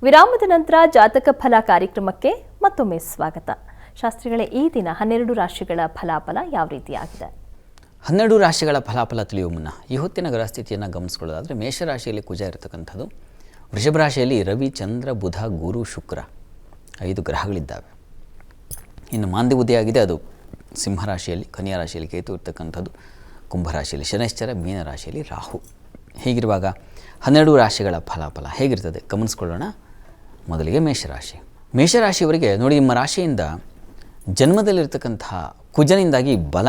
ವಿರಾಮದ ನಂತರ ಜಾತಕ ಫಲ ಕಾರ್ಯಕ್ರಮಕ್ಕೆ ಮತ್ತೊಮ್ಮೆ ಸ್ವಾಗತ. ಶಾಸ್ತ್ರಿಗಳೇ, ಈ ದಿನ 12 ರಾಶಿಗಳ ಫಲಾಫಲ ಯಾವ ರೀತಿಯಾಗಿದೆ? 12 ರಾಶಿಗಳ ಫಲಾಫಲ ತಿಳಿಯುವ ಮುನ್ನ ಈ ಹೊತ್ತಿನ ಗ್ರಹಸ್ಥಿತಿಯನ್ನು ಗಮನಿಸ್ಕೊಳ್ಳೋದಾದರೆ ಮೇಷರಾಶಿಯಲ್ಲಿ ಕುಜ ಇರತಕ್ಕಂಥದ್ದು, ವೃಷಭ ರಾಶಿಯಲ್ಲಿ ರವಿ, ಚಂದ್ರ, ಬುಧ, ಗುರು, ಶುಕ್ರ 5 ಗ್ರಹಗಳಿದ್ದಾವೆ. ಇನ್ನು ಮಾಂದಿ ಉದಯಾಗಿದೆ, ಅದು ಸಿಂಹರಾಶಿಯಲ್ಲಿ, ಕನ್ಯಾ ರಾಶಿಯಲ್ಲಿ ಕೇತು ಇರ್ತಕ್ಕಂಥದ್ದು, ಕುಂಭರಾಶಿಯಲ್ಲಿ ಶನೈಶ್ಚರ, ಮೀನರಾಶಿಯಲ್ಲಿ ರಾಹು. ಹೀಗಿರುವಾಗ 12 ರಾಶಿಗಳ ಫಲಾಫಲ ಹೇಗಿರ್ತದೆ ಗಮನಿಸ್ಕೊಳ್ಳೋಣ. ಮೊದಲಿಗೆ ಮೇಷರಾಶಿಯವರಿಗೆ ನೋಡಿ, ನಿಮ್ಮ ರಾಶಿಯಿಂದ ಜನ್ಮದಲ್ಲಿರ್ತಕ್ಕಂತಹ ಕುಜನಿಂದಾಗಿ ಬಲ,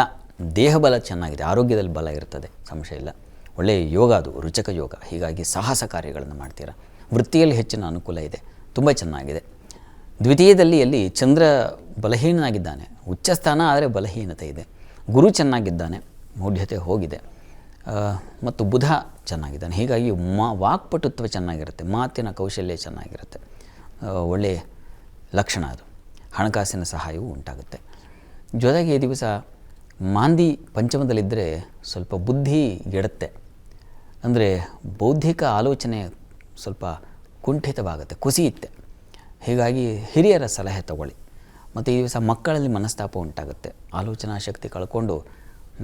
ದೇಹ ಬಲ ಚೆನ್ನಾಗಿದೆ, ಆರೋಗ್ಯದಲ್ಲಿ ಬಲ ಇರ್ತದೆ, ಸಂಶಯ ಇಲ್ಲ. ಒಳ್ಳೆಯ ಯೋಗ, ಅದು ರುಚಕ ಯೋಗ. ಹೀಗಾಗಿ ಸಾಹಸ ಕಾರ್ಯಗಳನ್ನು ಮಾಡ್ತೀರಾ. ವೃತ್ತಿಯಲ್ಲಿ ಹೆಚ್ಚಿನ ಅನುಕೂಲ ಇದೆ, ತುಂಬ ಚೆನ್ನಾಗಿದೆ. ದ್ವಿತೀಯದಲ್ಲಿ ಚಂದ್ರ ಬಲಹೀನನಾಗಿದ್ದಾನೆ, ಉಚ್ಚ ಸ್ಥಾನ ಆದರೆ ಬಲಹೀನತೆ ಇದೆ. ಗುರು ಚೆನ್ನಾಗಿದ್ದಾನೆ, ಮೌಢ್ಯತೆ ಹೋಗಿದೆ, ಮತ್ತು ಬುಧ ಚೆನ್ನಾಗಿದ್ದಾನೆ. ಹೀಗಾಗಿ ವಾಕ್ಪಟುತ್ವ ಚೆನ್ನಾಗಿರುತ್ತೆ, ಮಾತಿನ ಕೌಶಲ್ಯ ಚೆನ್ನಾಗಿರುತ್ತೆ, ಒಳ್ಳೆಯ ಲಕ್ಷಣ ಅದು. ಹಣಕಾಸಿನ ಸಹಾಯವೂ ಉಂಟಾಗುತ್ತೆ. ಜೊತೆಗೆ ಈ ದಿವಸ ಮಾಂದಿ ಪಂಚಮದಲ್ಲಿದ್ದರೆ ಸ್ವಲ್ಪ ಬುದ್ಧಿ ಗೆಡುತ್ತೆ, ಅಂದರೆ ಬೌದ್ಧಿಕ ಆಲೋಚನೆ ಸ್ವಲ್ಪ ಕುಂಠಿತವಾಗುತ್ತೆ, ಕುಸಿಯುತ್ತೆ. ಹೀಗಾಗಿ ಹಿರಿಯರ ಸಲಹೆ ತಗೊಳ್ಳಿ. ಮತ್ತು ಈ ದಿವಸ ಮಕ್ಕಳಲ್ಲಿ ಮನಸ್ತಾಪ ಉಂಟಾಗುತ್ತೆ, ಆಲೋಚನಾ ಶಕ್ತಿ ಕಳ್ಕೊಂಡು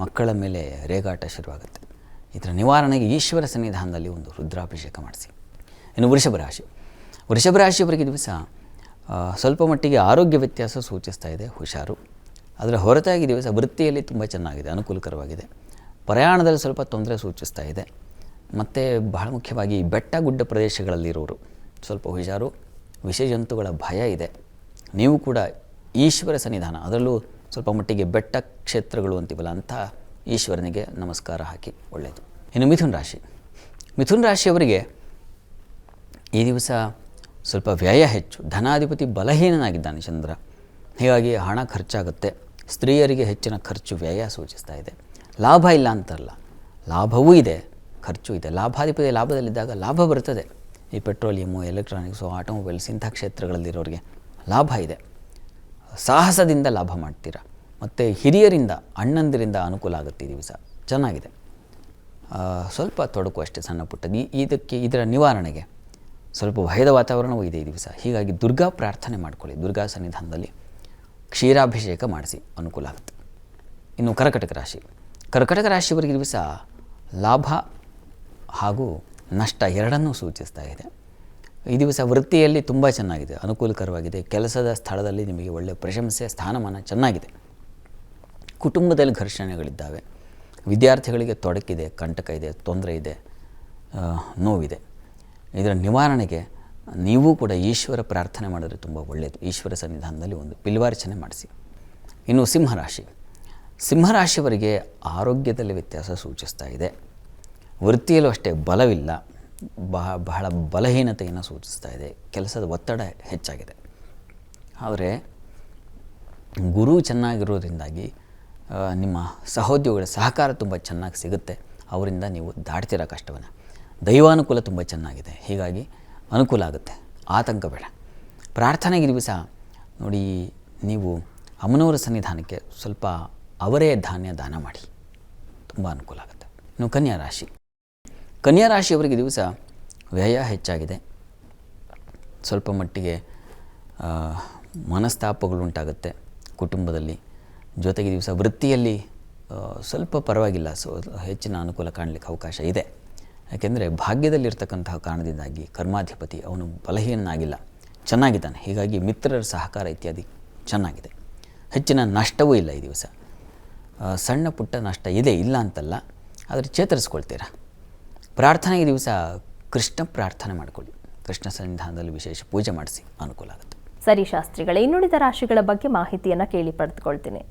ಮಕ್ಕಳ ಮೇಲೆ ರೇಗಾಟ ಶುರುವಾಗುತ್ತೆ. ಇದರ ನಿವಾರಣೆಗೆ ಈಶ್ವರ ಸನ್ನಿಧಾನದಲ್ಲಿ ಒಂದು ರುದ್ರಾಭಿಷೇಕ ಮಾಡಿಸಿ. ಇನ್ನು ವೃಷಭ ರಾಶಿಯವರಿಗೆ ದಿವಸ ಸ್ವಲ್ಪ ಮಟ್ಟಿಗೆ ಆರೋಗ್ಯ ವ್ಯತ್ಯಾಸ ಸೂಚಿಸ್ತಾ ಇದೆ, ಹುಷಾರು. ಅದರ ಹೊರತಾಗಿ ದಿವಸ ವೃತ್ತಿಯಲ್ಲಿ ತುಂಬ ಚೆನ್ನಾಗಿದೆ, ಅನುಕೂಲಕರವಾಗಿದೆ. ಪ್ರಯಾಣದಲ್ಲಿ ಸ್ವಲ್ಪ ತೊಂದರೆ ಸೂಚಿಸ್ತಾ ಇದೆ. ಮತ್ತು ಬಹಳ ಮುಖ್ಯವಾಗಿ ಬೆಟ್ಟ ಗುಡ್ಡ ಪ್ರದೇಶಗಳಲ್ಲಿರೋರು ಸ್ವಲ್ಪ ಹುಷಾರು. ವಿಷ ಜಂತುಗಳ ಭಯ ಇದೆ. ನೀವು ಕೂಡ ಈಶ್ವರ ಸನ್ನಿಧಾನ, ಅದರಲ್ಲೂ ಸ್ವಲ್ಪ ಮಟ್ಟಿಗೆ ಬೆಟ್ಟ ಕ್ಷೇತ್ರಗಳು ಅಂತೀವಲ್ಲ, ಅಂಥ ಈಶ್ವರನಿಗೆ ನಮಸ್ಕಾರ ಹಾಕಿ ಒಳ್ಳೆಯದು. ಇನ್ನು ಮಿಥುನ ರಾಶಿಯವರಿಗೆ ಈ ದಿವಸ ಸ್ವಲ್ಪ ವ್ಯಯ ಹೆಚ್ಚು. ಧನಾಧಿಪತಿ ಬಲಹೀನನಾಗಿದ್ದಾನೆ ಚಂದ್ರ, ಹೀಗಾಗಿ ಹಣ ಖರ್ಚಾಗುತ್ತೆ. ಸ್ತ್ರೀಯರಿಗೆ ಹೆಚ್ಚಿನ ಖರ್ಚು, ವ್ಯಯ ಸೂಚಿಸ್ತಾ ಇದೆ. ಲಾಭ ಇಲ್ಲ ಅಂತಾರಲ್ಲ, ಲಾಭವೂ ಇದೆ, ಖರ್ಚು ಇದೆ. ಲಾಭಾಧಿಪತಿ ಲಾಭದಲ್ಲಿದ್ದಾಗ ಲಾಭ ಬರ್ತದೆ. ಈ ಪೆಟ್ರೋಲಿಯಮು, ಎಲೆಕ್ಟ್ರಾನಿಕ್ಸು, ಆಟೋಮೊಬೈಲ್ಸ್ ಇಂಥ ಕ್ಷೇತ್ರಗಳಲ್ಲಿರೋರಿಗೆ ಲಾಭ ಇದೆ. ಸಾಹಸದಿಂದ ಲಾಭ ಮಾಡ್ತೀರಾ. ಮತ್ತು ಹಿರಿಯರಿಂದ, ಅಣ್ಣಂದಿರಿಂದ ಅನುಕೂಲ ಆಗುತ್ತೆ. ಈ ದಿವಸ ಚೆನ್ನಾಗಿದೆ. ಸ್ವಲ್ಪ ತೊಡಕು ಅಷ್ಟೇ, ಸಣ್ಣ ಪುಟ್ಟ. ಇದರ ನಿವಾರಣೆಗೆ ಸ್ವಲ್ಪ ಭಯದ ವಾತಾವರಣವೂ ಇದೆ ಈ ದಿವಸ. ಹೀಗಾಗಿ ದುರ್ಗಾ ಪ್ರಾರ್ಥನೆ ಮಾಡ್ಕೊಳ್ಳಿ, ದುರ್ಗಾ ಸನ್ನಿಧಾನದಲ್ಲಿ ಕ್ಷೀರಾಭಿಷೇಕ ಮಾಡಿಸಿ, ಅನುಕೂಲ ಆಗುತ್ತೆ. ಇನ್ನು ಕರ್ಕಟಕ ರಾಶಿಯವರಿಗೆ ದಿವಸ ಲಾಭ ಹಾಗೂ ನಷ್ಟ ಎರಡನ್ನೂ ಸೂಚಿಸ್ತಾ ಇದೆ. ಈ ದಿವಸ ವೃತ್ತಿಯಲ್ಲಿ ತುಂಬ ಚೆನ್ನಾಗಿದೆ, ಅನುಕೂಲಕರವಾಗಿದೆ. ಕೆಲಸದ ಸ್ಥಳದಲ್ಲಿ ನಿಮಗೆ ಒಳ್ಳೆಯ ಪ್ರಶಂಸೆ, ಸ್ಥಾನಮಾನ ಚೆನ್ನಾಗಿದೆ. ಕುಟುಂಬದಲ್ಲಿ ಘರ್ಷಣೆಗಳಿದ್ದಾವೆ. ವಿದ್ಯಾರ್ಥಿಗಳಿಗೆ ತೊಡಕಿದೆ, ಕಂಟಕ ಇದೆ, ತೊಂದರೆ ಇದೆ, ನೋವಿದೆ. ಇದರ ನಿವಾರಣೆಗೆ ನೀವು ಕೂಡ ಈಶ್ವರ ಪ್ರಾರ್ಥನೆ ಮಾಡಿದ್ರೆ ತುಂಬ ಒಳ್ಳೆಯದು. ಈಶ್ವರ ಸನ್ನಿಧಾನದಲ್ಲಿ ಒಂದು ಬಿಲ್ವಾರ್ಚನೆ ಮಾಡಿಸಿ. ಇನ್ನು ಸಿಂಹರಾಶಿಯವರಿಗೆ ಆರೋಗ್ಯದಲ್ಲಿ ವ್ಯತ್ಯಾಸ ಸೂಚಿಸ್ತಾ ಇದೆ. ವೃತ್ತಿಯಲ್ಲೂ ಅಷ್ಟೇ ಬಲವಿಲ್ಲ, ಬಹಳ ಬಲಹೀನತೆಯನ್ನು ಸೂಚಿಸ್ತಾ ಇದೆ. ಕೆಲಸದ ಒತ್ತಡ ಹೆಚ್ಚಾಗಿದೆ. ಆದರೆ ಗುರು ಚೆನ್ನಾಗಿರೋದ್ರಿಂದಾಗಿ ನಿಮ್ಮ ಸಹೋದ್ಯೋಗಿಗಳ ಸಹಕಾರ ತುಂಬ ಚೆನ್ನಾಗಿ ಸಿಗುತ್ತೆ. ಅವರಿಂದ ನೀವು ದಾಟ್ತಿರೋ ಕಷ್ಟವನ್ನು. ದೈವಾನುಕೂಲ ತುಂಬ ಚೆನ್ನಾಗಿದೆ, ಹೀಗಾಗಿ ಅನುಕೂಲ ಆಗುತ್ತೆ, ಆತಂಕ ಬೇಡ. ಪ್ರಾರ್ಥನೆಗೆ ದಿವಸ ನೋಡಿ, ನೀವು ಅಮ್ಮನವರ ಸನ್ನಿಧಾನಕ್ಕೆ ಸ್ವಲ್ಪ ಅವರೇ ಧಾನ್ಯ ದಾನ ಮಾಡಿ, ತುಂಬ ಅನುಕೂಲ ಆಗುತ್ತೆ. ಇನ್ನು ಕನ್ಯಾ ರಾಶಿಯವರಿಗೆ ದಿವಸ ವ್ಯಯ ಹೆಚ್ಚಾಗಿದೆ. ಸ್ವಲ್ಪ ಮಟ್ಟಿಗೆ ಮನಸ್ತಾಪಗಳುಂಟಾಗುತ್ತೆ ಕುಟುಂಬದಲ್ಲಿ. ಜೊತೆಗೆ ದಿವಸ ವೃತ್ತಿಯಲ್ಲಿ ಸ್ವಲ್ಪ ಪರವಾಗಿಲ್ಲ, ಹೆಚ್ಚಿನ ಅನುಕೂಲ ಕಾಣಲಿಕ್ಕೆ ಅವಕಾಶ ಇದೆ. ಯಾಕೆಂದರೆ ಭಾಗ್ಯದಲ್ಲಿರ್ತಕ್ಕಂತಹ ಕಾರಣದಿಂದಾಗಿ ಕರ್ಮಾಧಿಪತಿ ಅವನು ಬಲಹೀನಾಗಿಲ್ಲ, ಚೆನ್ನಾಗಿದ್ದಾನೆ. ಹೀಗಾಗಿ ಮಿತ್ರರ ಸಹಕಾರ ಇತ್ಯಾದಿ ಚೆನ್ನಾಗಿದೆ. ಹೆಚ್ಚಿನ ನಷ್ಟವೂ ಇಲ್ಲ ಈ ದಿವಸ. ಸಣ್ಣ ಪುಟ್ಟ ನಷ್ಟ ಇದೆ, ಇಲ್ಲ ಅಂತಲ್ಲ, ಆದರೆ ಚೇತರಿಸ್ಕೊಳ್ತೀರಾ. ಪ್ರಾರ್ಥನೆಗೆ ದಿವಸ ಕೃಷ್ಣ ಪ್ರಾರ್ಥನೆ ಮಾಡಿಕೊಳ್ಳಿ, ಕೃಷ್ಣ ಸನ್ನಿಧಾನದಲ್ಲಿ ವಿಶೇಷ ಪೂಜೆ ಮಾಡಿಸಿ, ಅನುಕೂಲ ಆಗುತ್ತೆ. ಸರಿ ಶಾಸ್ತ್ರಿಗಳೇ, ಇನ್ನುಳಿದ ರಾಶಿಗಳ ಬಗ್ಗೆ ಮಾಹಿತಿಯನ್ನು ಕೇಳಿ ಪಡೆದುಕೊಳ್ತೀನಿ.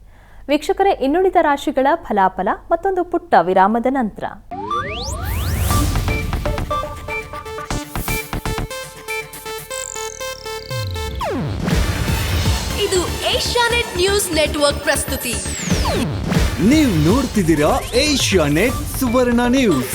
ವೀಕ್ಷಕರೇ, ಇನ್ನುಳಿದ ರಾಶಿಗಳ ಫಲಾಫಲ ಮತ್ತೊಂದು ಪುಟ್ಟ ವಿರಾಮದ ನಂತರ. ಇದು ಏಷ್ಯಾನೆಟ್ ನ್ಯೂಸ್ ನೆಟ್ವರ್ಕ್ ಪ್ರಸ್ತುತಿ. ನೀವು ನೋಡ್ತಿದ್ದೀರಾ ಏಷ್ಯಾನೆಟ್ ಸುವರ್ಣ ನ್ಯೂಸ್.